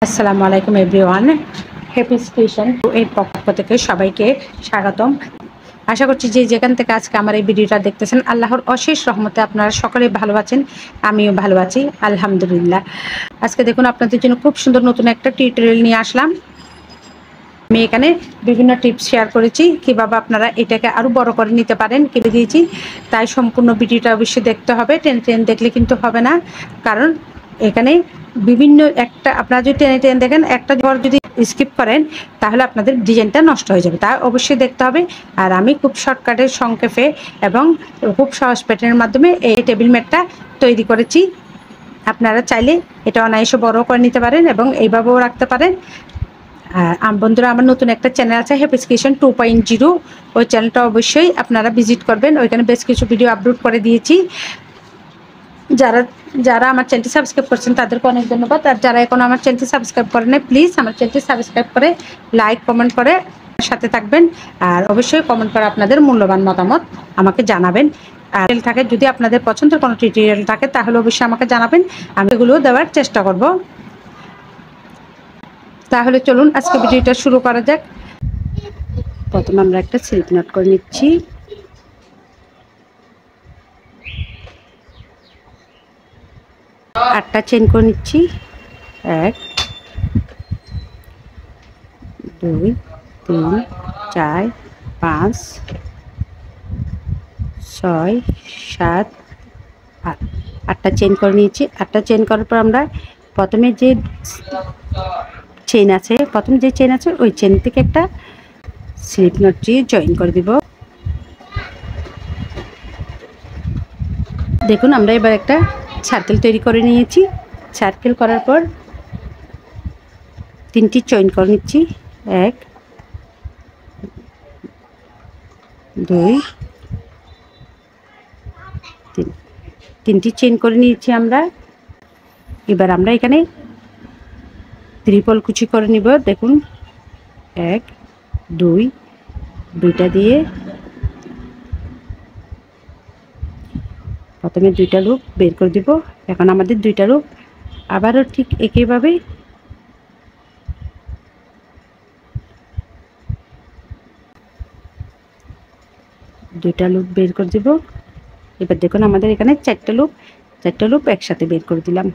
আসসালামু আলাইকুম everyone, happy station এর পক্ষ থেকে সবাইকে স্বাগতম। আশা করছি যে যেখান থেকে আজকে আমার এই ভিডিওটা দেখতেছেন আল্লাহর অশেষ রহমতে আপনারা সকলেই ভালো আছেন, আমিও ভালো আছি আলহামদুলিল্লাহ। আজকে দেখুন আপনাদের জন্য খুব সুন্দর নতুন একটা টিউটোরিয়াল নিয়ে আসলাম। আমি এখানে বিভিন্ন টিপস শেয়ার করেছি কীভাবে আপনারা এটাকে আরও বড় করে নিতে পারেন কেটে দিয়েছি, তাই সম্পূর্ণ ভিডিওটা অবশ্যই দেখতে হবে। টেন দেখলে কিন্তু হবে না, কারণ এখানে বিভিন্ন একটা আপনারা যদি টেনে দেখেন একটা ঘর যদি স্কিপ করেন তাহলে আপনাদের ডিজাইনটা নষ্ট হয়ে যাবে, তাই অবশ্যই দেখতে হবে। আর আমি খুব শর্টকাটে সংক্ষেপে এবং খুব সহজ প্যাটার্নের মাধ্যমে এই টেবিল ম্যাটটা তৈরি করেছি। আপনারা চাইলে এটা অনায়াসে বড় করে নিতে পারেন এবং এইভাবেও রাখতে পারেন। বন্ধুরা, আমার নতুন একটা চ্যানেল আছে হ্যাপি কিচেন 2.0, ওই চ্যানেলটা অবশ্যই আপনারা ভিজিট করবেন। ওইখানে বেশ কিছু ভিডিও আপলোড করে দিয়েছি। যারা আমার চ্যানেলটি সাবস্ক্রাইব করছেন তাদেরকে অনেক ধন্যবাদ। আর যারা এখন আমার চ্যানেলটি সাবস্ক্রাইব করেন নাই, প্লিজ আমার চ্যানেলটি সাবস্ক্রাইব করে লাইক কমেন্ট করে সাথে থাকবেন। আর অবশ্যই কমেন্ট করে আপনাদের মূল্যবান মতামত আমাকে জানাবেন। আর থাকে যদি আপনাদের পছন্দের কোনো টিউটোরিয়াল থাকে তাহলে অবশ্যই আমাকে জানাবেন, আমি এগুলো দেওয়ার চেষ্টা করব। তাহলে চলুন আজকে ভিডিওটা শুরু করা যাক। প্রথমে আমরা একটা স্লিপ নট করে নিচ্ছি। আটটা চেইন করে নিচ্ছি। 1 2 3 4 5 6 7 8, 8টা চেইন করে নিয়েছি। 8টা চেইন করার পর আমরা প্রথমে যে চেইন আছে ওই চেইন থেকে একটা স্লিপ নট দিয়ে জয়েন করে দিব। দেখুন আমরা এবার একটা সার্কেল তৈরি করে নিয়েছি। সার্কেল করার পর 3টি জয়েন করে নিচ্ছি। 1 2 3, 3টি চেইন করে নিয়েছি আমরা। এবার আমরা এখানে ট্রিপল কুচি করে নিব। দেখুন 1 2, 2টা দিয়ে প্রথমে 2টা লুপ বের করে দিব। এখন আমাদের 2টা লুপ আবারও ঠিক একইভাবে বের করে দিব। এবার দেখুন আমাদের এখানে 4টা লুপ একসাথে বের করে দিলাম।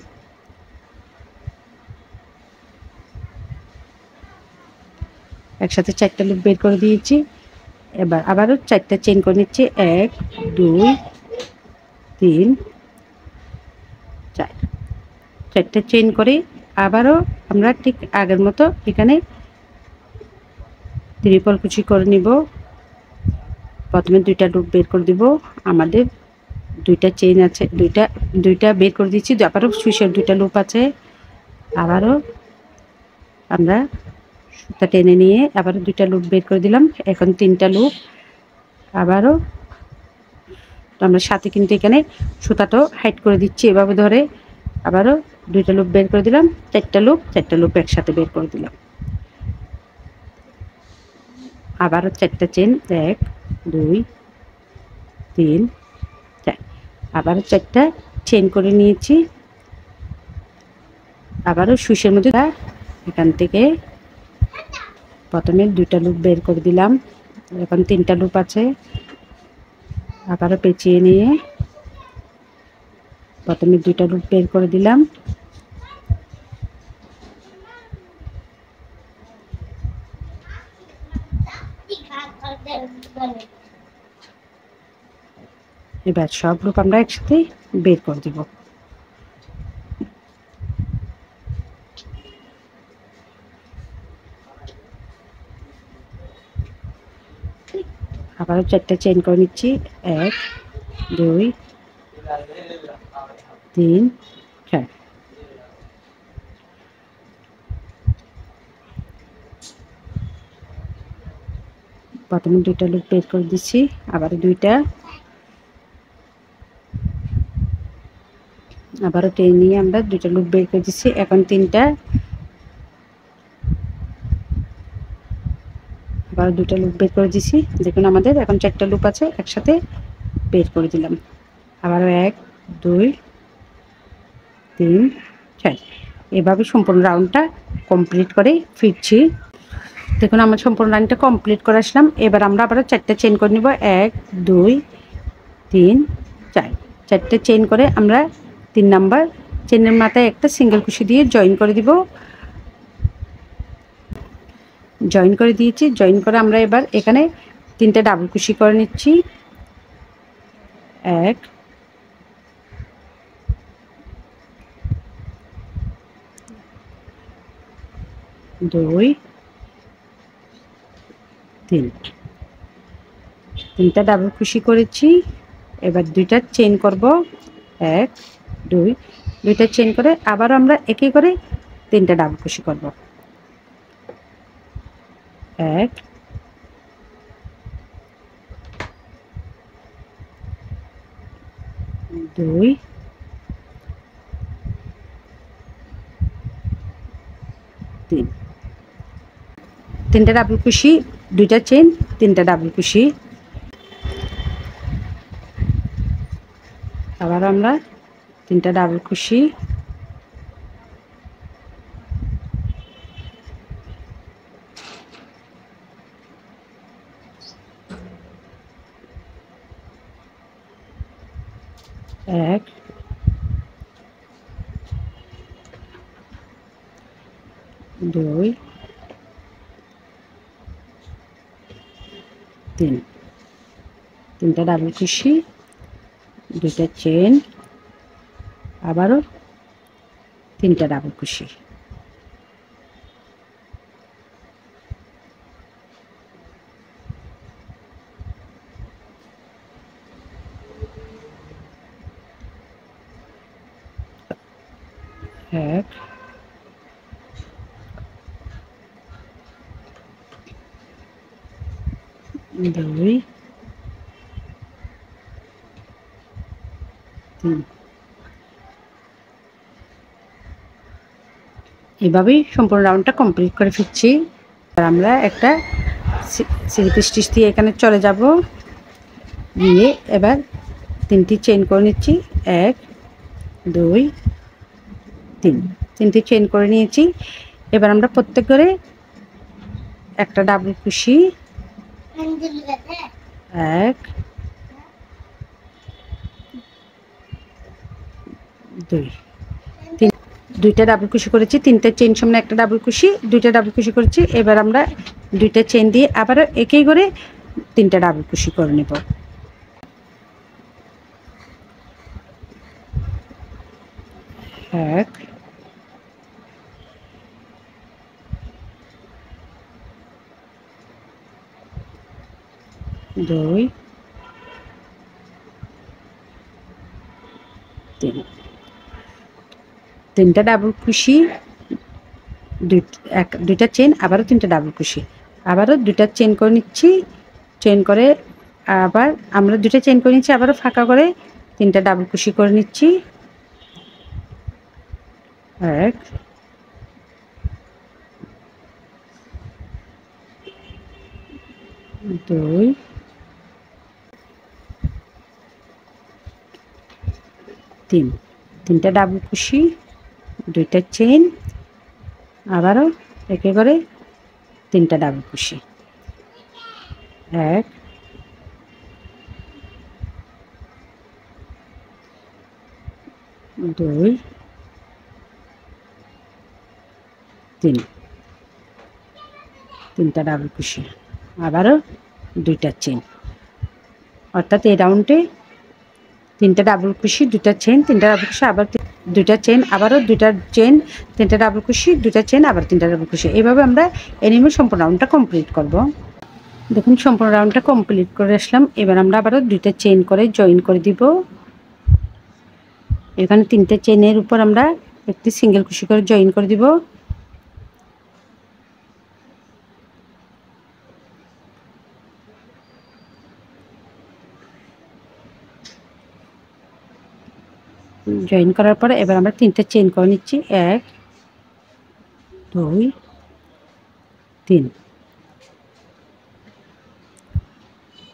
একসাথে 4টা লুপ বের করে দিয়েছি। এবার আবারও 4টা চেইন করে নিচ্ছি। 1 2 3 4, 4টা চেইন করে আবারও আমরা ঠিক আগের মতো এখানে ট্রিপল কুচি করে নিব। প্রথমে 2টা লুপ বের করে দিব। আমাদের 2টা চেইন আছে, 2টা বের করে দিচ্ছি। আবারও সুইচের 2টা লুপ আছে। আবারও আমরা সুতা টেনে নিয়ে আবারও 2টা লুপ বের করে দিলাম। এখন 3টা লুপ আবারও আমরা সাথে কিন্তু এখানে সুতাটাও হাইড করে দিচ্ছি এভাবে ধরে। আবারও 2টা লুপ বের করে দিলাম। 4টা লুপ একসাথে বের করে দিলাম। আবারও 4টা চেইন 1 2 3 4, আবারও 4টা চেইন করে নিয়েছি। আবারও সুইচের মধ্যে এখান থেকে প্রথমে 2টা লুপ বের করে দিলাম। এখন 3টা লুপ আছে। আবারও পেঁচিয়ে নিয়ে প্রথমে 2টা লুপ বের করে দিলাম। এবার সব লুপ আমরা একসাথে বের করে দিব। আবারও 4টা চেইন করে নিচ্ছি। 1 2 3 4, প্রথমে 2টা লুপ বের করে দিচ্ছি। আবারও 2টা, আবারও টেনে নিয়ে আমরা 2টা লুপ বের করে দিচ্ছি। এখন 3টা, আবার 2টা লুপ বের করে দিচ্ছি। দেখুন আমাদের এখন 4টা লুপ আছে, একসাথে বের করে দিলাম। আবারও 1 2 3 4, এভাবে সম্পূর্ণ রাউন্ডটা কমপ্লিট করে ফিরছি। দেখুন আমার সম্পূর্ণ লাইনটা কমপ্লিট করে আসলাম। এবার আমরা আবার 4টা চেইন করে নিব। 1 2 3 4, 4টে চেইন করে আমরা 3 নাম্বার চেনের মাথায় একটা সিঙ্গেল কুশি দিয়ে জয়েন করে দিব। জয়েন করে দিয়েছি। জয়েন করে আমরা এবার এখানে 3টে ডাবল কুশি করে নিচ্ছি। 1 2 3, 3টা ডাবল কুশি করেছি। এবার 2টা চেইন করব। 1 2, 2টা চেইন করে আবার আমরা একই করে 3টা ডাবল কুশি করব। 1 2 3, 3টা ডাবল কুশি, 2টা চেইন, 3টা ডাবল কুশি। আবার আমরা 3টা ডাবল কুশি। 1 2 3, 3টা ডাবল কুশি, 2টা চেইন, আবারও 3টা ডাবল কুশি। এক 2 3, এভাবেই সম্পূর্ণ রাউন্ডটা কমপ্লিট করে ফিরছি। আর আমরা একটা স্লিপ স্টিচ দিয়ে এখানে চলে যাব। গিয়ে এবার 3টি চেইন করে নিচ্ছি। 1 2 3, 3টি চেইন করে নিয়েছি। এবার আমরা প্রত্যেক করে একটা ডাবল কুশি, 1 2 3, 2টা ডাবল কুশি করেছি। 3টা চেইন সামনে একটা ডাবল কুশি, 2টা ডাবল কুশি করেছি। এবার আমরা 2টা চেইন দিয়ে আবারও একই করে 3টা ডাবল কুশি করে নেব। 1 2 3, 3টা ডাবল কুশি, 2টা চেইন, আবারও 3টা ডাবল কুশি, আবারও 2টা চেইন করে নিচ্ছি। চেইন করে আবার আমরা 2টা চেইন করে নিচ্ছি, আবারও ফাঁকা করে 3টা ডাবল কুশি করে নিচ্ছি। 1 2 3, 3টা ডাবল কুশি, 2টা চেইন, আবারও একে করে 3টা ডাবল কুশি। 1 2 3, 3টা ডাবল কুশি, আবারও 2টা চেইন। অর্থাৎ এই রাউন্ডে 3টা ডাবল কুশি, 2টা চেইন, 3টা ডাবল কুশি, আবার 2টা চেইন, আবারও 2টা চেইন, 3টা ডাবল কুশি, 2টা চেইন, আবার 3টা ডাবল কুশি। এইভাবে আমরা এনিমে সম্পূর্ণ রাউন্ডটা কমপ্লিট করব। দেখুন সম্পূর্ণ রাউন্ডটা কমপ্লিট করে আসলাম। এবার আমরা আবারও 2টা চেইন করে জয়েন করে দিব। এখানে 3টে চেইনের উপর আমরা একটি সিঙ্গেল কুশি করে জয়েন করে দিব। জয়েন করার পরে এবার আমরা 3টে চেইন করে নিচ্ছি। 1 2 3,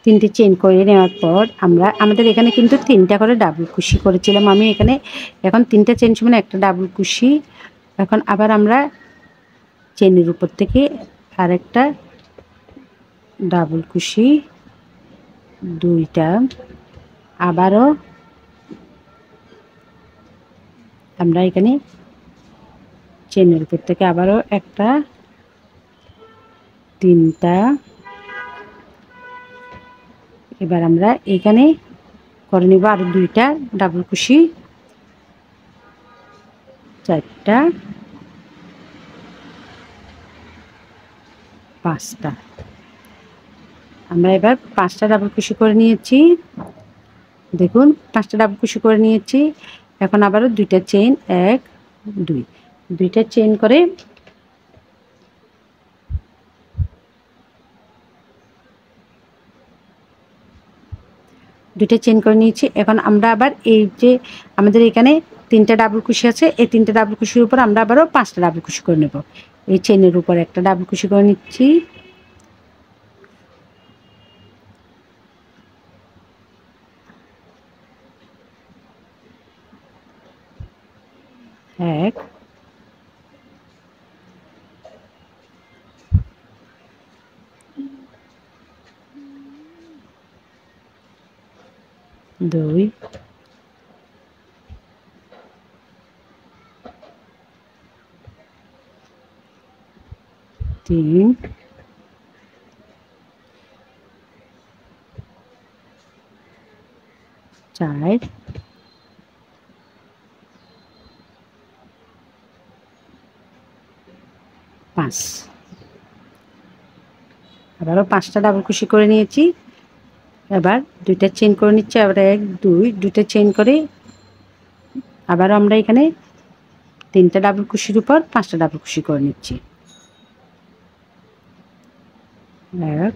3টে চেইন করে নেওয়ার পর আমাদের এখানে কিন্তু 3টা করে ডাবল কুশি করেছিলাম আমি এখানে। এখন 3টা চেইন সমান একটা ডাবল কুশি এখন আবার আমরা চেনের উপর থেকে আরেকটা ডাবল কুশি, দুইটা, আবারও আমরা এখানে চেনের উপর থেকে আবারও একটা, তিনটা। এবার আমরা এখানে করে নিব আরো দুইটা ডাবল কুশি, চারটা, পাঁচটা। আমরা এবার পাঁচটা ডাবল কুশি করে নিয়েছি, দেখুন পাঁচটা ডাবল কুশি করে নিয়েছি। এখন আবারও দুইটা চেইন, এক, দুই, দুইটা চেইন করে নিয়েছি। এখন আমরা আবার এই যে আমাদের এখানে তিনটা ডাবল কুশি আছে, এই তিনটা ডাবল কুশির উপর আমরা আবারও পাঁচটা ডাবল কুশি করে নেব। এই চেনের উপর একটা ডাবল কুশি করে নিচ্ছি, এক, দুই, তিন, চার, পাঁচ। আবারও পাঁচটা ডাবল কুশি করে নিয়েছি। এবার দুইটা চেইন করে নিচ্ছি, আবার এক, দুই, দুইটা চেইন করে আবারও আমরা এখানে তিনটা ডাবল কুশির উপর পাঁচটা ডাবল কুশি করে নিচ্ছি, এক,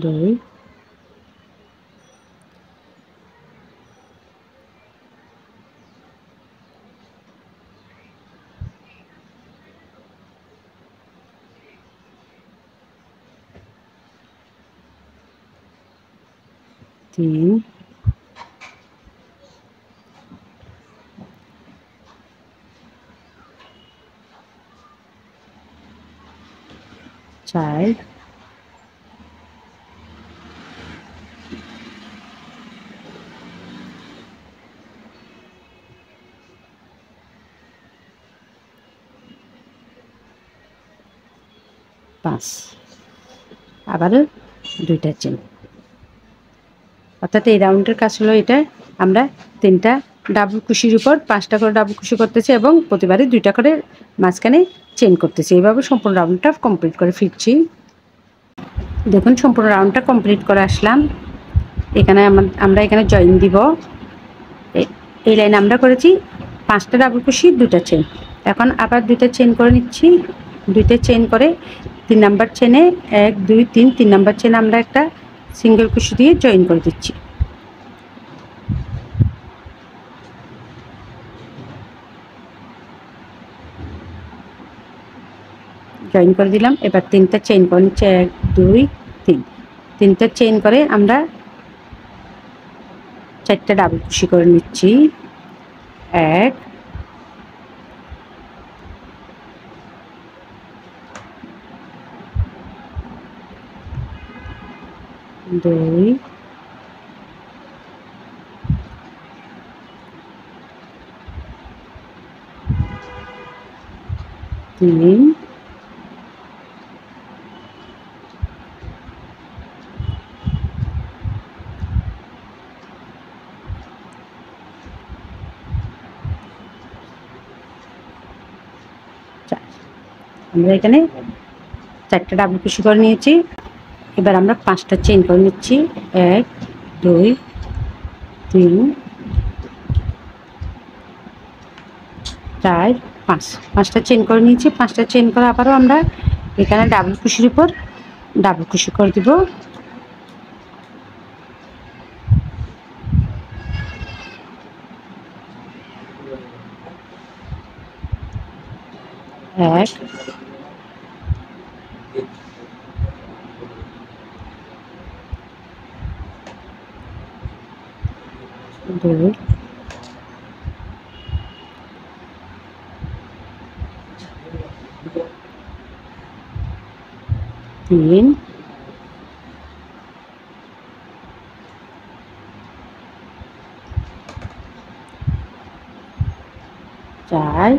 দুই, তিন, চার, পাঁচ। আবারও দুইটা চেন, অর্থাৎ এই রাউন্ডের কাজ হলো এটা। আমরা তিনটা ডাবল কুশির উপর পাঁচটা করে ডাবল কুশি করতেছি এবং প্রতিবারই দুইটা করে মাঝখানে চেন করতেছি। এইভাবে সম্পূর্ণ রাউন্ডটা কমপ্লিট করে ফিরছি। দেখুন সম্পূর্ণ রাউন্ডটা কমপ্লিট করে আসলাম। এখানে আমরা এখানে জয়েন দিব। এই লাইনে আমরা করেছি পাঁচটা ডাবল কুশি, দুটা চেন। এখন আবার দুইটা চেন করে নিচ্ছি, দুইটা চেন করে তিন নাম্বার চেনে এক, দুই, তিন, তিন নাম্বার চেনে আমরা একটা সিঙ্গেল কুশি দিয়ে জয়েন করে দিচ্ছি। জয়েন করে দিলাম। এবার তিনটা চেইন করে নিচ্ছি, এক, দুই, তিন, তিনটা চেইন করে আমরা চারটা ডাবল কুশি করে নিচ্ছি, এক, দুই, তিন, চার। আমরা এখানে চারটা ডাবল কুশি করে নিয়েছি। এবার আমরা পাঁচটা চেইন করে নিচ্ছি, এক, দুই, তিন, চার, পাঁচ। পাঁচটা চেইন করে নিয়েছি। পাঁচটা চেইন করে আবারও আমরা এখানে ডাবল কুশির উপর ডাবল কুশি করে দিব, এক, 2 3 4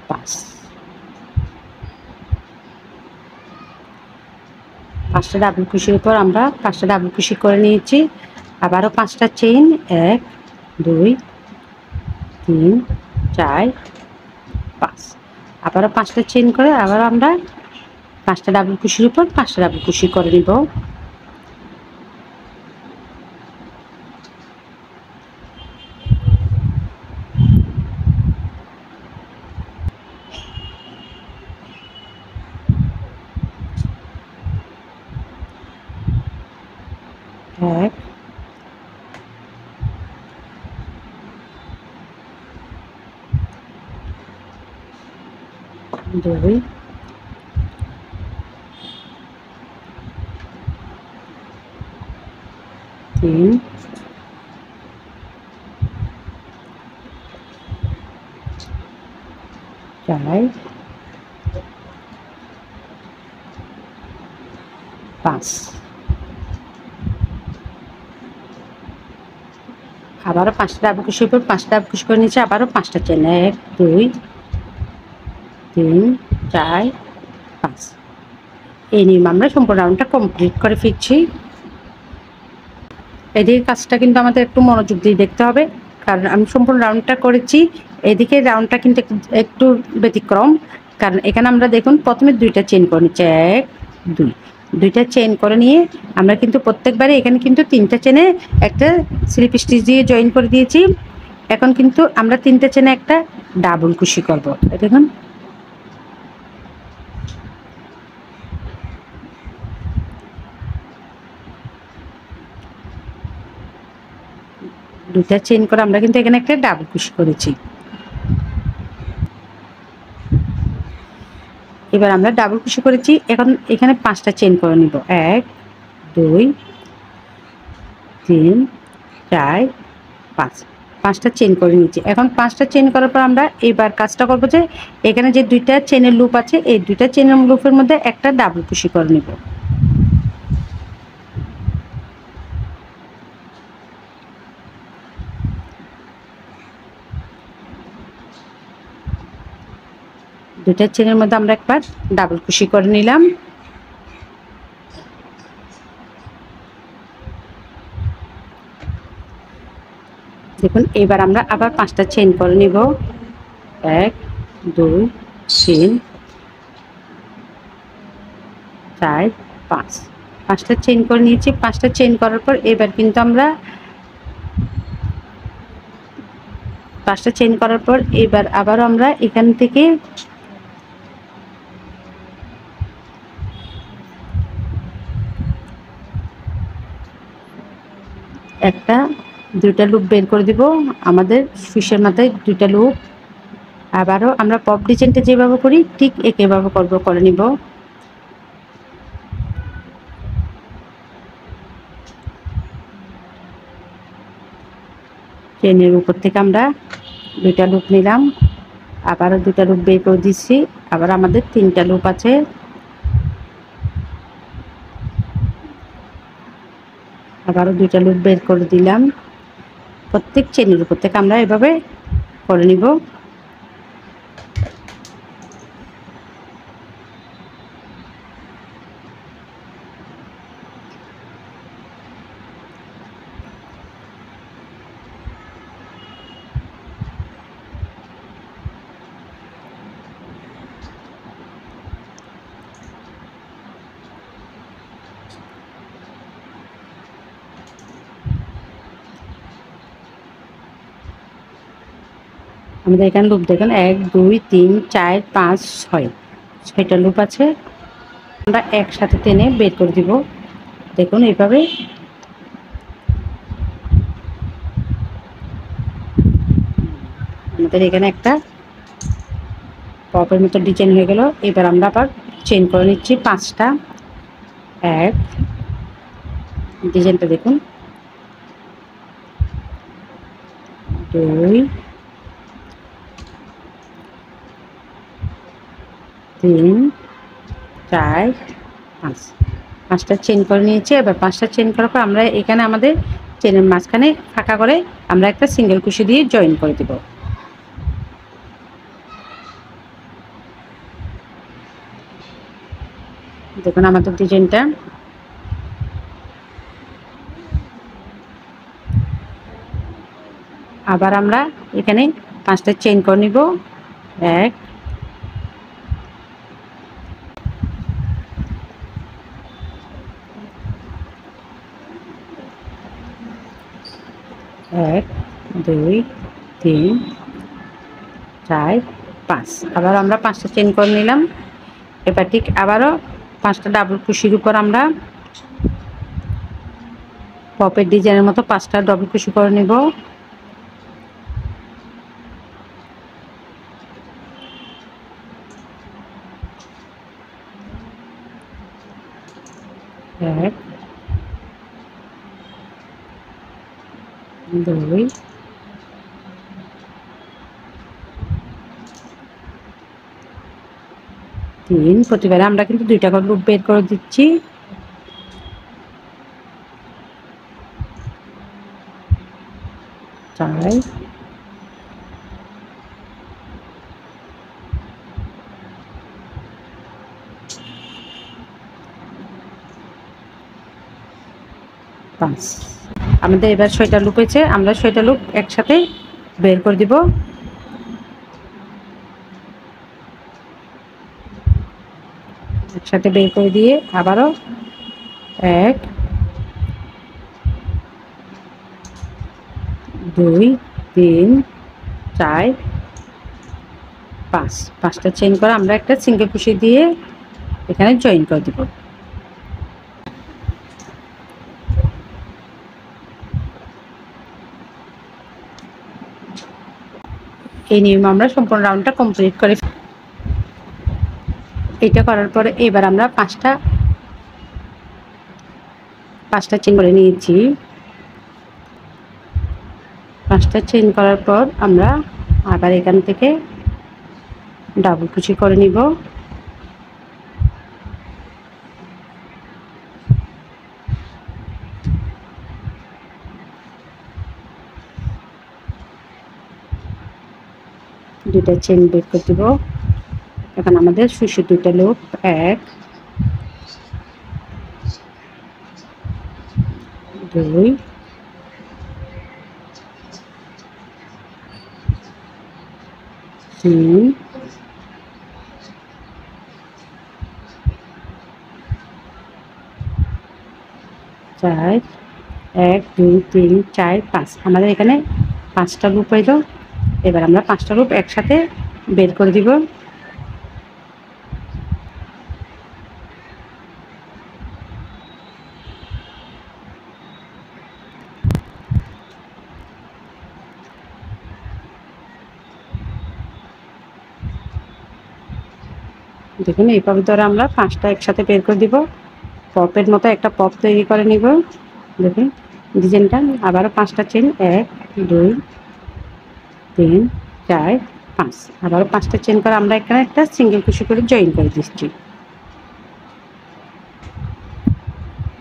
5 5টা ডাবল ক্রোশের উপর আমরা 5টা ডাবল ক্রোশে করে নিয়েছি। আবারও 5টা চেইন 1 2 3 4 5 আবারও 5টা চেইন করে আবার আমরা 5টা ডাবল ক্রোশের উপর 5টা ডাবল ক্রোশে করে নিব। এক 2 3 4 5 আবারও 5টা ডাবল ক্রোশের উপর 5টা ডাবল ক্রোশে করে নিয়েছি। আবারও 5টা চেন 1 2 3 4 5 এই নিয়ম আমরা সম্পূর্ণ রাউন্ডটা কমপ্লিট করে ফিরছি। এদিকে কাজটা কিন্তু আমাদের একটু মনোযোগ দিয়ে দেখতে হবে, কারণ আমি সম্পূর্ণ রাউন্ডটা করেছি। এদিকে রাউন্ডটা কিন্তু একটু ব্যতিক্রম, কারণ এখানে আমরা দেখুন প্রথমে 2টা চেইন করে নিচ্ছি 1 2 2টা চেইন করে নিয়ে আমরা কিন্তু প্রত্যেকবারে এখানে কিন্তু 3টা চেনে একটা স্লিপ স্টিচ দিয়ে জয়েন করে দিয়েছি। এখন কিন্তু আমরা 3টা চেনে একটা ডাবল কুশি করব। দেখুন দুটা চেইন করে আমরা কিন্তু এখানে একটা ডাবল কুশি করেছি। এবার আমরা ডাবল কুশি করেছি, এখন এখানে 5টা চেইন করে নিব 1 2 3 4 5 5টা চেইন করে নিয়েছি। এখন 5টা চেইন করার পর আমরা এবার কাজটা করব যে এখানে যে 2টা চেইনের লুপ আছে এই 2টা চেইনের লুপের মধ্যে একটা ডাবল কুশি করে নিব। দুটা চেনের মধ্যে আমরা একবার ডাবল কুশি করে নিলাম। দেখুন এবার আমরা আবার 5টা চেইন করে নিব 1 2 3 4 5 5টা চেইন করে নিয়েছি। 5টা চেইন করার পর এবার কিন্তু আমরা 5টা চেইন করার পর এবার আবার আমরা এখান থেকে একটা 2টা লুপ বের করে দিব। আমাদের ফিশের মাথায় 2টা লুপ। আবারও আমরা পপ ডিজাইনটা যেভাবে করি ঠিক একইভাবে করে নিব। চেনের উপর থেকে আমরা 2টা লুপ নিলাম, আবারও 2টা লুপ বের করে দিচ্ছি। আবার আমাদের 3টা লুপ আছে। আবারও 2টা লুপ বের করে দিলাম। প্রত্যেক চেনের উপর থেকে আমরা এভাবে করে নিব। আমাদের এখানে লুপ দেখেন 1 2 3 4 5 6 6টা লুপ আছে। আমরা একসাথে টেনে বের করে দিব। দেখুন এইভাবে আমাদের এখানে একটা পপের মতো ডিজাইন হয়ে গেল। এবার আমরা আবার চেইন করে নিচ্ছি 5টা 1 ডিজাইনটা দেখুন 2 3 4 5 5টা চেইন করে নিয়েছি। এবার 5টা চেইন করার পর আমরা এখানে আমাদের চেনের মাঝখানে ফাঁকা করে আমরা একটা সিঙ্গেল কুশি দিয়ে জয়েন করে দেব। দেখুন আমাদের ডিজাইনটা। আবার আমরা এখানে 5টা চেইন করে নিব। 1 1 2 3 4 5 আবার আমরা 5টা চেইন করে নিলাম। এবার ঠিক আবারও 5টা ডাবল কুশির উপর আমরা পপের ডিজাইনের মতো 5টা ডাবল কুশি করে নেব। এক 2 3 প্রতিবারে আমরা কিন্তু 2টা করে লুপ বের করে দিচ্ছি। 4 5 আমাদের এবার 6টা লুপ হয়েছে। আমরা 6টা লুপ একসাথে বের করে দিব। একসাথে বের করে দিয়ে আবারও 1 2 3 4 5 5টা চেইন করে আমরা একটা সিঙ্গেল কুশি দিয়ে এখানে জয়েন করে দিব। এই নিয়মে আমরা সম্পূর্ণ রাউন্ডটা কমপ্লিট করে এটা করার পরে এবার আমরা 5টা চেইন করে নিয়েছি। 5টা চেইন করার পর আমরা আবার এখান থেকে ডাবল কুশি করে নিব। দুইটা চেইন বের করে দিব। এখন আমাদের সুশি 2টা লুপ 1 2 3 4 1 2 3 4 5 আমাদের এখানে 5টা লুপ হইল। এবার আমরা 5টা লুপ একসাথে বের করে দিব। দেখুন এইভাবে ধরে আমরা 5টা একসাথে বের করে দিব। পপের মতো একটা পপ তৈরি করে নিব। দেখুন ডিজাইনটা। আবারও 5টা চেইন 1 2 3 4 5 আবারও 5টা চেইন করে আমরা এখানে একটা সিঙ্গেল কুশি করে জয়েন করে দিচ্ছি।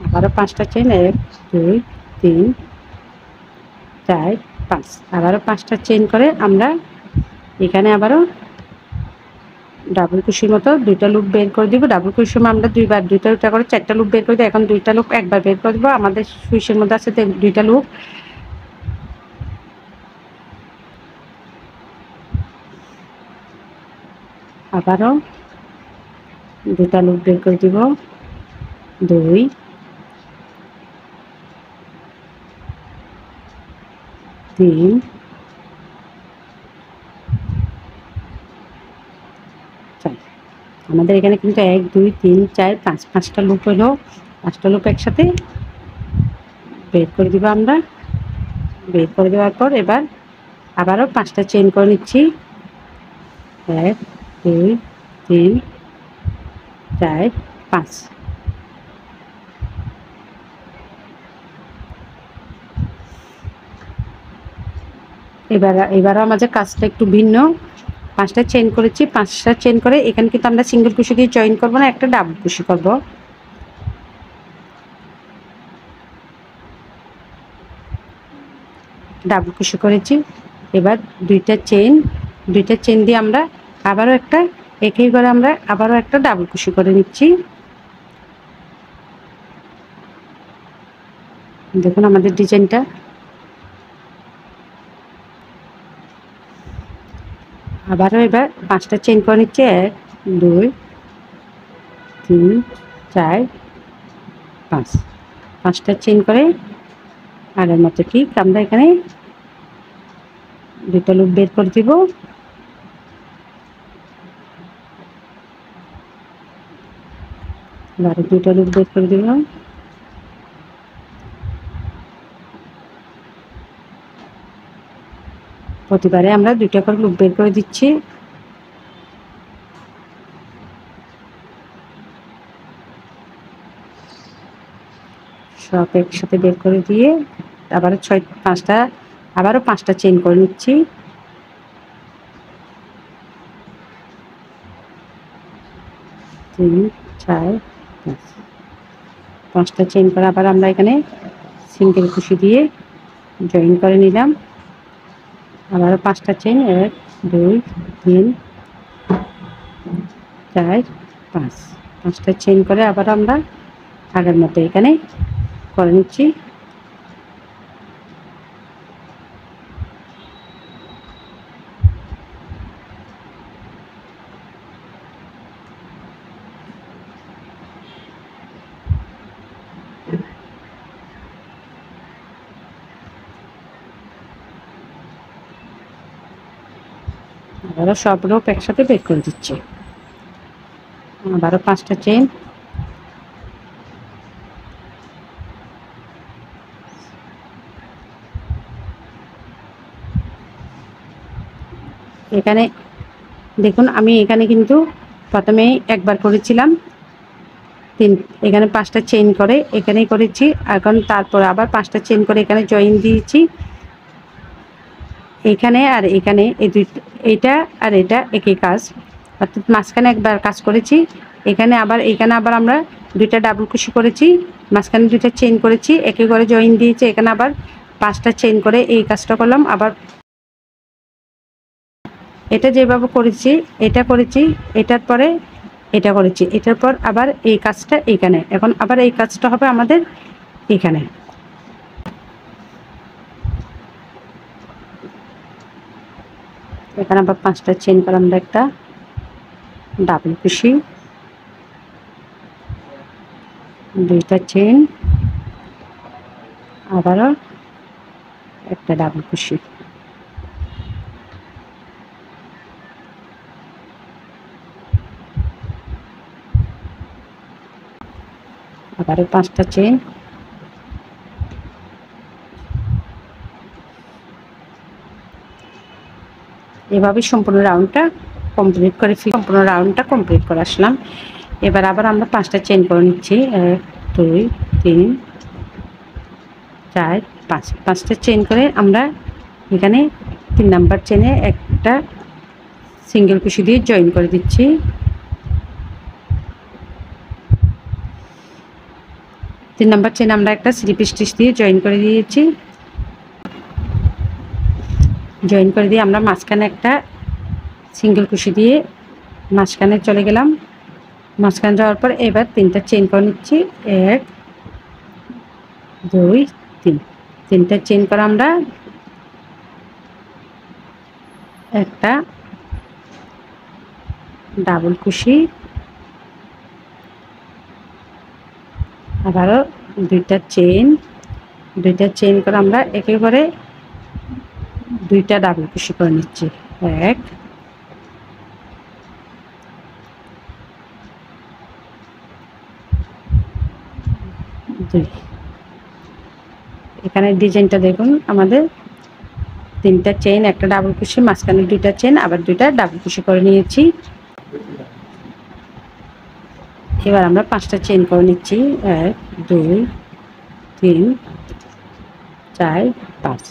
আবারও 5টা চেইন 1 2 3 4 5 আবারও 5টা চেইন করে আমরা এখানে আবারও ডাবল কুশির মতো 2টা লুপ বের করে দিব। ডাবল কুশির সময় আমরা 2বার 2টা করে 4টা লুপ বের করে দিই। এখন 2টা লুপ একবার বের করে দিব। আমাদের সুইচের মধ্যে আছে 2টা লুপ। আবারও 2টা লুপ বের করে দিব। 2 3 4 আমাদের এখানে কিন্তু 1 2 3 4 5 5টা লুপ হলো। 5টা লুপ একসাথে বের করে দিব। আমরা বের করে দেওয়ার পর এবার আবারও 5টা চেইন করে নিচ্ছি। 1 2 3 4 5 5 এবার আমাদের কাজটা একটু ভিন্ন। 5টা চেইন করেছি, 5টা চেইন করে এখানে কিন্তু আমরা সিঙ্গেল কুশি দিয়ে জয়েন করব না, একটা ডাবল কুশি করব। ডাবল কুশি করেছি। এবার দুইটা চেইন দিয়ে আমরা আবারও একটা একই করে আমরা আবারও একটা ডাবল কুশি করে নিচ্ছি। দেখুন আমাদের ডিজাইনটা। আবারও এবার 5টা চেইন করে নিচ্ছি, 1 2 3 4 5। 5টা চেইন করে আগের মতো ঠিক আমরা এখানে দুটো লুপ বের করে দিব। এবারে দুটো লুপ বের করে দিলাম। প্রতিবারে আমরা দুইটা করে লুপ বের করে দিচ্ছি। সব একসাথে বের করে দিয়ে আবারও 5টা আবারও 5টা চেইন করে নিচ্ছি। তিন চার 5টা চেইন করে আবার আমরা এখানে সিঙ্গেল কুশি দিয়ে জয়েন করে নিলাম। আবারও 5টা চেইন, 1 2 3 4 5। 5টা চেইন করে আবার আমরা আগের মতো এখানে করে নিচ্ছি। আবারও সব রোপ একসাথে বের করে দিচ্ছি। আবারও 5টা চেইন। এখানে দেখুন আমি এখানে কিন্তু প্রথমেই একবার করেছিলাম এখানে 5টা চেইন করে এখানেই করেছি। এখন তারপর আবার 5টা চেইন করে এখানে জয়েন দিয়েছি। এখানে আর এখানে এইটা আর এটা একই কাজ, অর্থাৎ মাঝখানে একবার কাজ করেছি। এখানে আবার আমরা দুইটা ডাবল কুশি করেছি, মাঝখানে দুইটা চেইন করেছি, একই করে জয়েন দিয়েছি। এখানে আবার 5টা চেইন করে এই কাজটা করলাম। আবার এটা যেভাবে করেছি এটা করেছি, এটার পরে এটা করেছি, এটার পর আবার এই কাজটা এখানে। এখন আবার এই কাজটা হবে আমাদের এখানে। এখানে আবার 5টা চেইন করে আমরা একটা ডাবল কুশি, দুইটা চেইন, আবারও একটা ডাবল কুশি। আবারও 5টা চেইন। এভাবে সম্পূর্ণ রাউন্ডটা কমপ্লিট করে আসলাম। এবার আবার আমরা 5টা চেইন করে নিচ্ছি, 1 2 3 4 5। 5টা চেইন করে আমরা এখানে 3 নাম্বার চেইনে একটা সিঙ্গেল কুশি দিয়ে জয়েন করে দিচ্ছি। 3 নাম্বার চেইনে আমরা একটা স্লিপ স্টিচ দিয়ে জয়েন করে দিয়েছি। জয়েন করে দিয়ে আমরা মাঝখানে একটা সিঙ্গেল কুশি দিয়ে মাঝখানে চলে গেলাম। মাঝখানে যাওয়ার পর এবার 3টা চেইন করে নিচ্ছি, 1 2 3। 3টা চেইন করে আমরা একটা ডাবল কুশি, আবারও দুইটা চেইন করে আমরা একেবারে দুইটা ডাবল কুশি করে নিচ্ছি, 1 2। এখানে ডিজাইনটা দেখুন, আমাদের 3টা চেইন, একটা ডাবল কুশি, মাঝখানে 2টা চেইন, আবার 2টা ডাবল কুশি করে নিয়েছি। এবার আমরা 5টা চেইন করে নিচ্ছি, 1 2 3 4 5।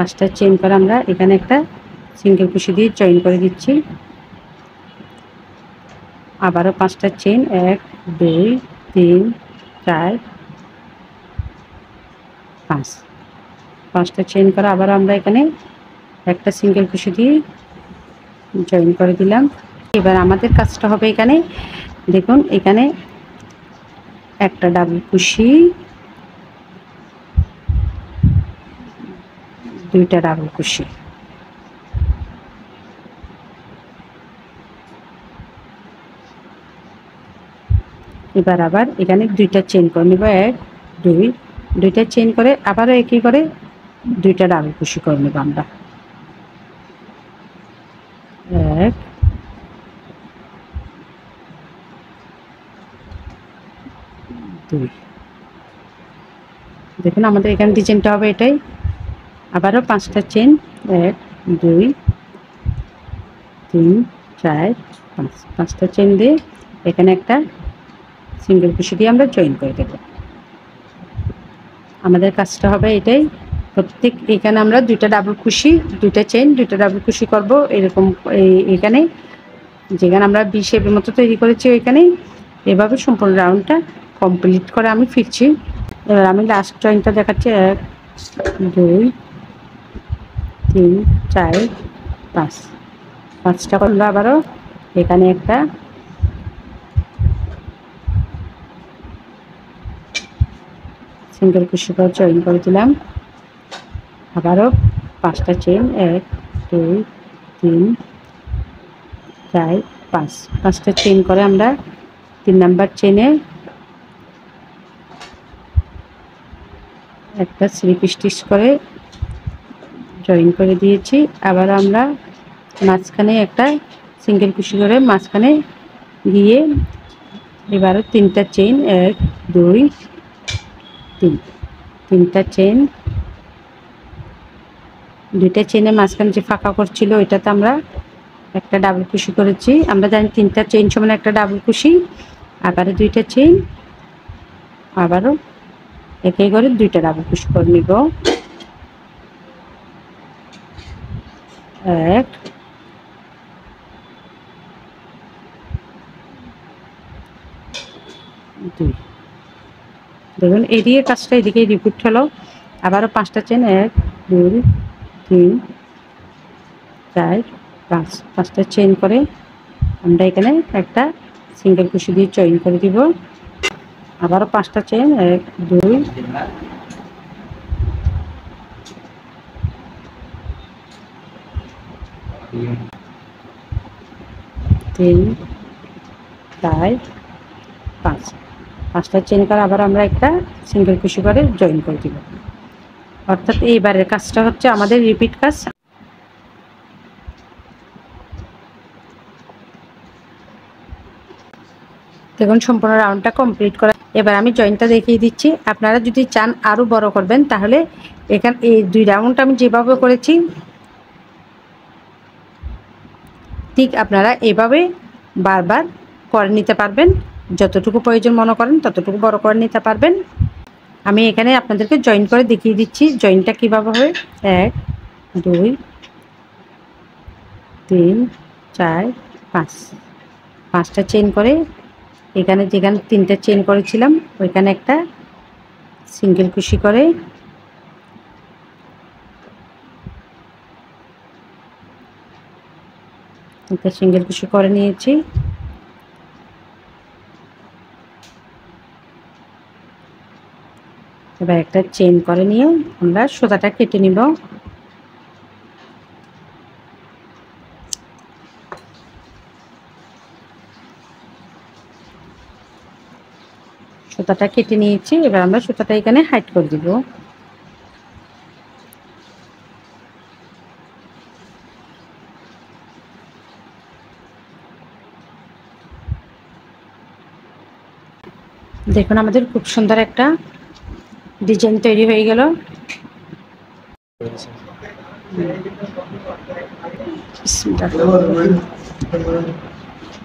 5টা চেইন করে আমরা এখানে একটা সিঙ্গেল কুশি দিয়ে জয়েন করে দিচ্ছি। আবারও 5টা চেইন, 1 2 3 4 5, 5টা চেইন করে আবার আমরা এখানে একটা সিঙ্গেল কুশি দিয়ে জয়েন করে দিলাম। এবার আমাদের কাজটা হবে এখানে দেখুন, এখানে একটা ডাবল কুশি, দুইটা ডাবল কুশি, এবার আবার এখানে দুইটা চেইন করে নেব, 1 2, দুইটা চেইন করে আবারও একই করে দুইটা ডাবল কুশি করে নেব আমরা। 1 2, দেখুন আমাদের এখানে ডিজাইনটা হবে এটাই। আবারও 5টা চেইন, 1 2 3 4 5, 5টা চেইন দিয়ে এখানে একটা সিঙ্গেল কুশি দিয়ে আমরা জয়েন করে দেব। আমাদের কাজটা হবে এটাই। প্রত্যেক এখানে আমরা দুইটা ডাবল কুশি, দুইটা চেইন, দুইটা ডাবল কুশি করব এরকম। এখানে যেখানে আমরা ভি শেপের মতো তৈরি করেছি ওইখানেই এভাবে সম্পূর্ণ রাউন্ডটা কমপ্লিট করে আমি ফিরছি। এবার আমি লাস্ট জয়েনটা দেখাচ্ছি। 1 2 3 4 5, 5টা করলো। আবারও এখানে একটা সিঙ্গেল কুশি করে জয়েন করে দিলাম। আবারও 5টা চেইন, 1 2 3 4 5, 5টা চেইন করে আমরা 3 নাম্বার চেইনে একটা স্লিপ স্টিচ করে জয়েন করে দিয়েছি। আবার আমরা মাঝখানে একটা সিঙ্গেল কুশি করে মাঝখানে গিয়ে এবারও 3টা চেইন, 1 2 3, 3টা চেইন, দুইটা চেইনে মাঝখানে যে ফাঁকা করছিল ওইটাতে আমরা একটা ডাবল কুশি করেছি। আমরা জানি 3টা চেইন সমান একটা ডাবল কুশি। আবারও 2টা চেইন, আবারও একে করে 2টা ডাবল কুশি করে নিব। 1 2, দেখুন এদিকে কাজটা এদিকে রিপিট হলো। আবারও 5টা চেইন, 1 2 3 4 5, 5টা চেইন করে আমরা এখানে একটা সিঙ্গেল কুশি দিয়ে জয়েন করে দিব। আবারও 5টা চেইন, 1 2 3 4 5, 5টা চেইন করে আবার আমরা একটা সিঙ্গেল কুশি করে জয়েন করে দিব। অর্থাৎ এইবারের কাজটা হচ্ছে আমাদের রিপিট কাজ। দেখুন সম্পূর্ণ রাউন্ডটা কমপ্লিট করা। এবার আমি জয়েন্টটা দেখিয়ে দিচ্ছি। আপনারা যদি চান আরও বড় করবেন তাহলে এখানে এই 2 রাউন্ড আমি যেভাবে করেছি ঠিক আপনারা এভাবে বারবার করে নিতে পারবেন। যতটুকু প্রয়োজন মনে করেন ততটুকু বড় করে নিতে পারবেন। আমি এখানে আপনাদেরকে জয়েন করে দেখিয়ে দিচ্ছি জয়েন্টটা কীভাবে হবে। 1 2 3 4 5, 5টা চেইন করে এখানে যেখানে 3টা চেইন করেছিলাম ওইখানে একটা সিঙ্গেল কুশি করে একটা সিঙ্গেল কুশি করে নিয়েছি। এবার একটা চেইন করে নিয়ে আমরা সুতাটা কেটে নিব। সুতাটা কেটে নিয়েছি। এবার আমরা সুতাটা এখানে হাইড করে দিব। দেখুন আমাদের খুব সুন্দর একটা ডিজাইন তৈরি হয়ে গেল।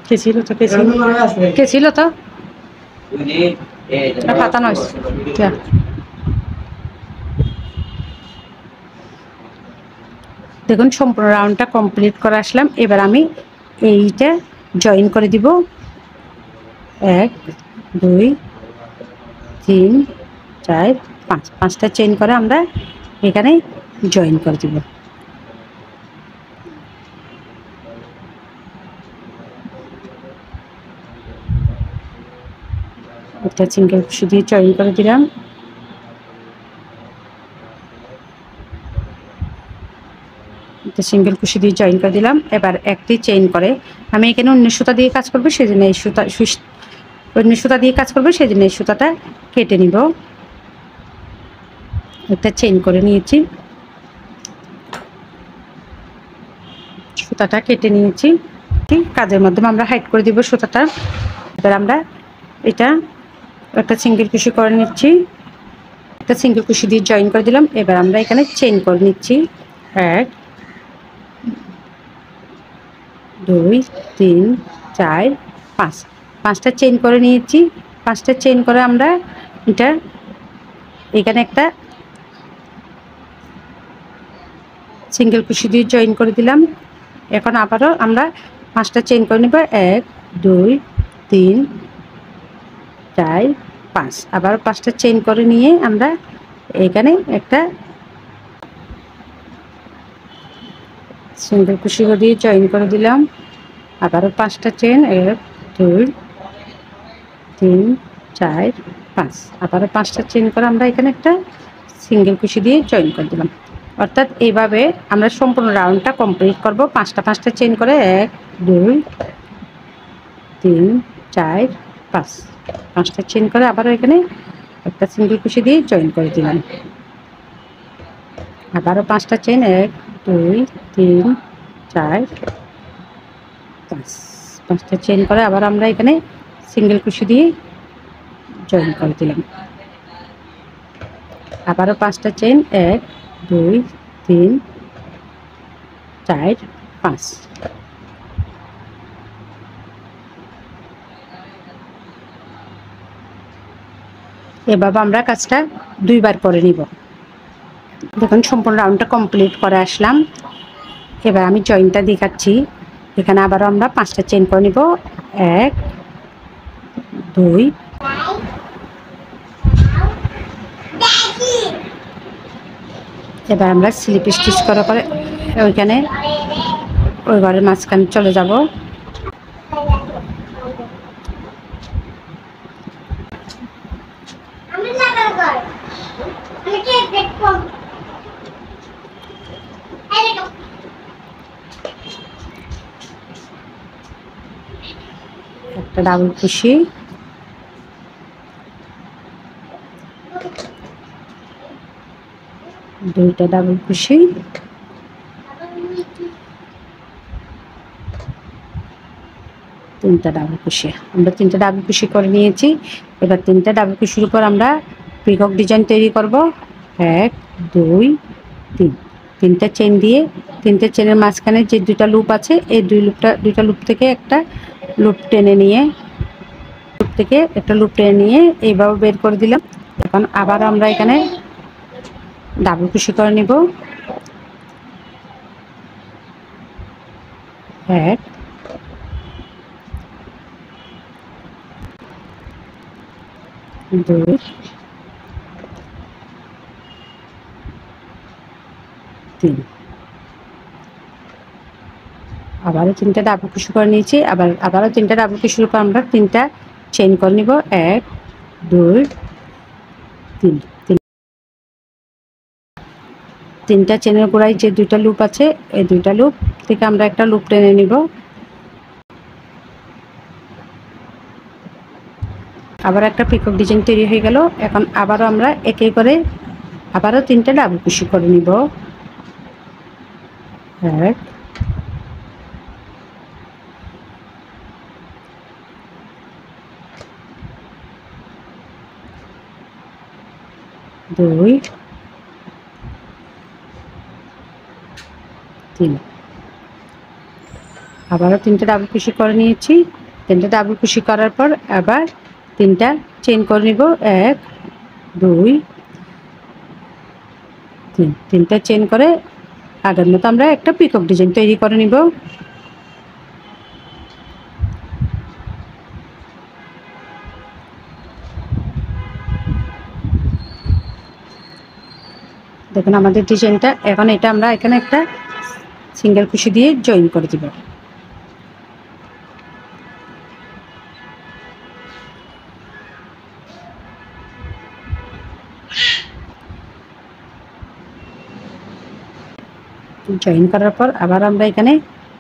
কে ছিল তো কে ছিল তো পাতা নয়। দেখুন সম্পূর্ণ রাউন্ডটা কমপ্লিট করে আসলাম। এবার আমি এইটা জয়েন করে দিব। 1 2 3 4 5, 5টা চেইন করে আমরা এখানে জয়েন করে দিব। একটা সিঙ্গেল কুশি দিয়ে জয়েন করে দিলাম। সিঙ্গেল কুশি দিয়ে জয়েন করে দিলাম। এবার একটি চেইন করে আমি এখানে অন্য সুতা দিয়ে কাজ করবো, সেজন্য এই অন্য সুতা দিয়ে কাজ করবো, সেজন্য এই সুতাটা কেটে নিব। একটা চেইন করে নিয়েছি, সুতাটা কেটে নিয়েছি। কাজের মাধ্যমে আমরা হাইড করে দিব সুতাটা। এবার আমরা এটা একটা সিঙ্গেল কুশি করে নিচ্ছি, একটা সিঙ্গেল কুশি দিয়ে জয়েন করে দিলাম। এবার আমরা এখানে চেইন করে নিচ্ছি। 1 2 3 4 5, 5টা চেইন করে নিয়েছি। 5টা চেইন করে আমরা এটা এখানে একটা সিঙ্গেল কুশি দিয়ে জয়েন করে দিলাম। এখন আবারও আমরা 5টা চেইন করে নেব। 1 2 3 4 5, আবার 5টা চেইন করে নিয়ে আমরা এখানে একটা সিঙ্গেল কুশি দিয়ে জয়েন করে দিলাম। আবারও 5টা চেইন, 1 2 3 4 5, আবারও 5টা চেইন করে আমরা এখানে একটা সিঙ্গেল কুশি দিয়ে জয়েন করে দিলাম। অর্থাৎ এইভাবে আমরা সম্পূর্ণ রাউন্ডটা কমপ্লিট করব। 5টা চেইন করে 1 2 3 4 5, 5টা চেইন করে আবারও এখানে একটা সিঙ্গেল কুশি দিয়ে জয়েন করে দিলাম। আবারও 5টা চেইন, 1 2 3 4 5, 5টা চেইন করে আবার আমরা এখানে সিঙ্গেল কুশি দিয়ে জয়েন করে দিলাম। আবারও 5টা চেইন, 1 2 3 4 5। এভাবে আমরা কাজটা 2বার করে নিব। দেখুন সম্পূর্ণ রাউন্ডটা কমপ্লিট করে আসলাম। এবার আমি জয়েনটা দেখাচ্ছি। এখানে আবারও আমরা 5টা চেইন করে নিব। 1 2, এবার আমরা স্লিপ স্টিচ করে ওইখানে ওই ঘরের মাঝখানে চলে যাব। একটা ডাবল কুশি, দুইটা ডাবল কুশি, তিনটা ডাবল কুশি। আমরা 3টা ডাবল কুশি করে নিয়েছি। এবার 3টা ডাবল কুশির উপর আমরা পিকক ডিজাইন তৈরি করব। 1 2 3, 3টা চেইন দিয়ে 3টে চেনের মাঝখানে যে 2টা লুপ আছে, এই 2টা লুপ থেকে একটা লুপ টেনে নিয়ে এইভাবে বের করে দিলাম। এখন আবার আমরা এখানে ডাবল কুশি করে নিব। 1 2 3, আবারও 3টা ডাবল কুশি করে নিয়েছি। আবারও 3টা ডাবল কুশির উপর আমরা 3টা চেইন করে নিব। 1 2 3, 3টা চেনের গোড়ায় যে 2টা লুপ আছে, এই 2টা লুপ থেকে আমরা একটা লুপ টেনে নিব। আবার একটা পিকক ডিজাইন তৈরি হয়ে গেল। এখন আবারও আমরা একে করে আবারও 3টা ডাবল কুশি করে নিব। 1 2 3, আবারও 3টা ডাবল কুশি করে নিয়েছি। 3টা ডাবল কুশি করার পর আবার 3টা চেইন করে নিব। 1 2 3, 3টা চেইন করে আগের মতো আমরা একটা পিকক ডিজাইন তৈরি করে নিব। দেখুন আমাদের ডিজাইনটা। এখন এটা আমরা এখানে একটা সিঙ্গেল কুশি দিয়ে জয়েন করে দিব। জয়েন করার পর আবার আমরা এখানে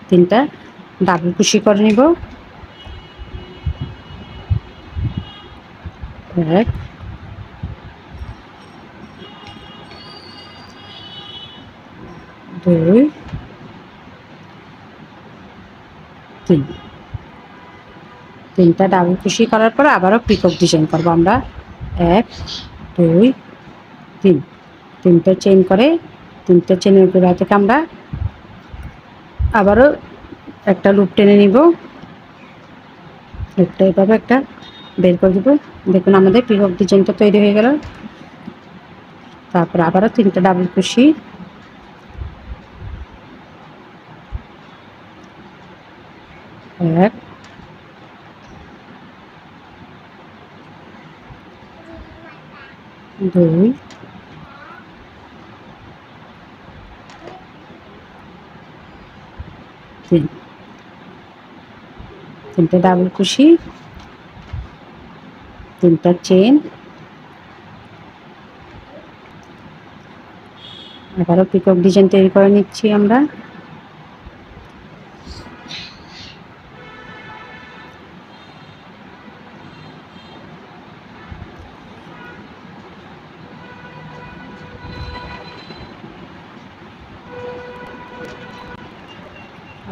3টা ডাবল কুশি করে নিব। 1 2 3। 3টা ডাবল কুশি করার পর আবারও পিকক ডিজাইন করব আমরা। 1 2 3। 3টা চেইন করে 3টা চেইনের গোড়া থেকে আমরা আবারও একটা লুপ টেনে নিব। লুপটা এভাবে একটা বের করে দেব। দেখুন আমাদের পিকক ডিজাইনটা তৈরি হয়ে গেল। তারপর আবারও 3টা ডাবল কুশি। 1 2 3। 3টা ডাবল কুশি, 3টা চেন, আবারও পিকক ডিজাইন তৈরি করে নিচ্ছি আমরা।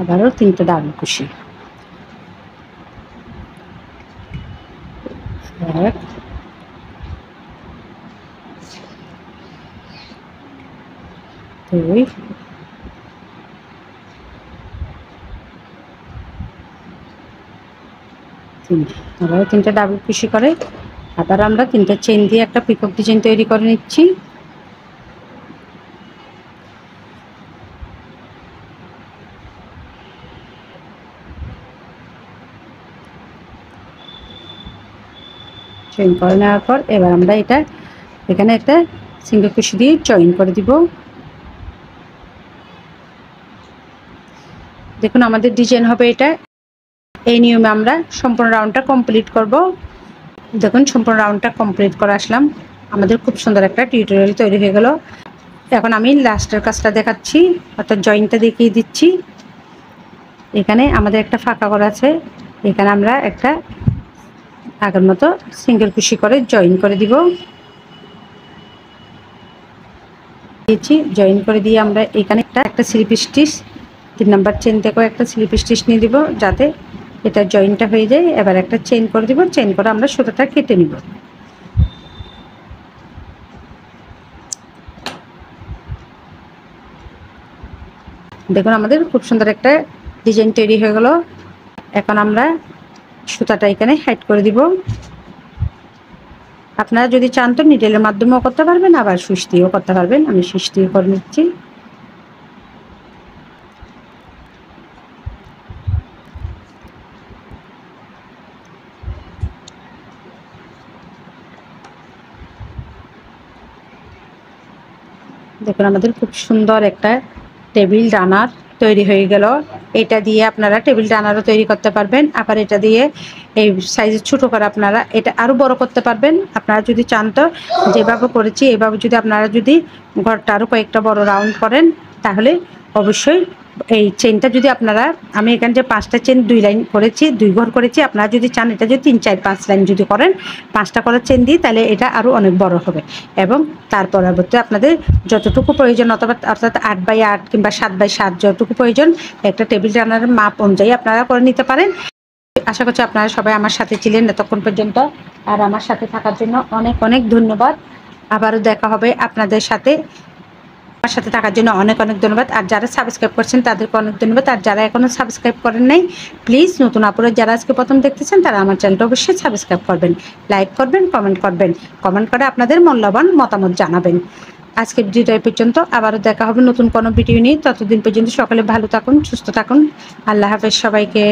আবারও 3টা ডাবল কুশি। 1 2 3। আবারও 3টা ডাবল কুশি করে আবার আমরা 3টা চেন দিয়ে একটা পিকক ডিজাইন তৈরি করে নিচ্ছি। জয়েন করে নেওয়ার পর এবার আমরা এটা এখানে একটা সিঙ্গেল কুশি দিয়ে জয়েন করে দিব। দেখুন আমাদের ডিজাইন হবে এটা। এই নিয়মে আমরা সম্পূর্ণ রাউন্ডটা কমপ্লিট করব। দেখুন সম্পূর্ণ রাউন্ডটা কমপ্লিট করে আসলাম। আমাদের খুব সুন্দর একটা টিউটোরিয়াল তৈরি হয়ে গেল। এখন আমি লাস্টের কাজটা দেখাচ্ছি, অর্থাৎ জয়েনটা দেখিয়ে দিচ্ছি। এখানে আমাদের একটা ফাঁকা করা আছে, এখানে আমরা একটা আগের মতো সিঙ্গেল কুশি করে জয়েন করে দিব। দিয়েছি, জয়েন করে দিয়ে আমরা এখানে একটা স্লিপ স্টিচ 3 নাম্বার চেন থেকেও একটা স্লিপ স্টিচ নিয়ে দিব যাতে এটা জয়েনটা হয়ে যায়। এবার একটা চেন করে দিব, চেন করে আমরা সুতোটা কেটে নিব। দেখুন আমাদের খুব সুন্দর একটা ডিজাইন তৈরি হয়ে গেল। এখন আমরা সুতাটা এখানে হাইড করে দিব। আপনারা যদি চান তো নিডেলের মাধ্যমেও করতে পারবেন, আবার সুইচ দিয়েও করতে পারবেন। আমি সুইচ দিয়ে করে নিচ্ছি। দেখুন আমাদের খুব সুন্দর একটা টেবিল রানার তৈরি হয়ে গেল। এটা দিয়ে আপনারা টেবিল রানারও তৈরি করতে পারবেন, আবার এটা দিয়ে এই সাইজে ছোটো করে আপনারা এটা আরও বড় করতে পারবেন। আপনারা যদি চান তো যেভাবে করেছি এভাবে যদি আপনারা যদি ঘরটা আরও কয়েকটা বড় রাউন্ড করেন তাহলে অবশ্যই এই চেনটা যদি আপনারা, আমি এখানে যে 5টা চেন 2 লাইন করেছি, 2 ঘর করেছি, আপনারা যদি চান এটা যদি 3 4 5 লাইন যদি করেন 5টা করে চেন দিই তাহলে এটা আরও অনেক বড় হবে। এবং তার পরবর্তী আপনাদের যতটুকু প্রয়োজন, অথবা অর্থাৎ 8x8 কিংবা 7x7 যতটুকু প্রয়োজন একটা টেবিল রানারের মাপ অনুযায়ী আপনারা করে নিতে পারেন। আশা করছি আপনারা সবাই আমার সাথে ছিলেন এতক্ষণ পর্যন্ত, আর আমার সাথে থাকার জন্য অনেক অনেক ধন্যবাদ। আবারও দেখা হবে আপনাদের সাথে। আমার সাথে থাকার জন্য অনেক অনেক ধন্যবাদ। আর যারা সাবস্ক্রাইব করছেন তাদেরকে অনেক ধন্যবাদ। আর যারা এখনও সাবস্ক্রাইব করেন নাই প্লিজ নতুন আপুরা যারা আজকে প্রথম দেখতেছেন তারা আমার চ্যানেলটা অবশ্যই সাবস্ক্রাইব করবেন, লাইক করবেন, কমেন্ট করবেন। কমেন্ট করে আপনাদের মূল্যবান মতামত জানাবেন। আজকে ভিডিওটা এই পর্যন্ত, আবারও দেখা হবে নতুন কোনো ভিডিও নিয়ে। ততদিন পর্যন্ত সকলে ভালো থাকুন, সুস্থ থাকুন। আল্লাহ হাফেজ সবাইকে।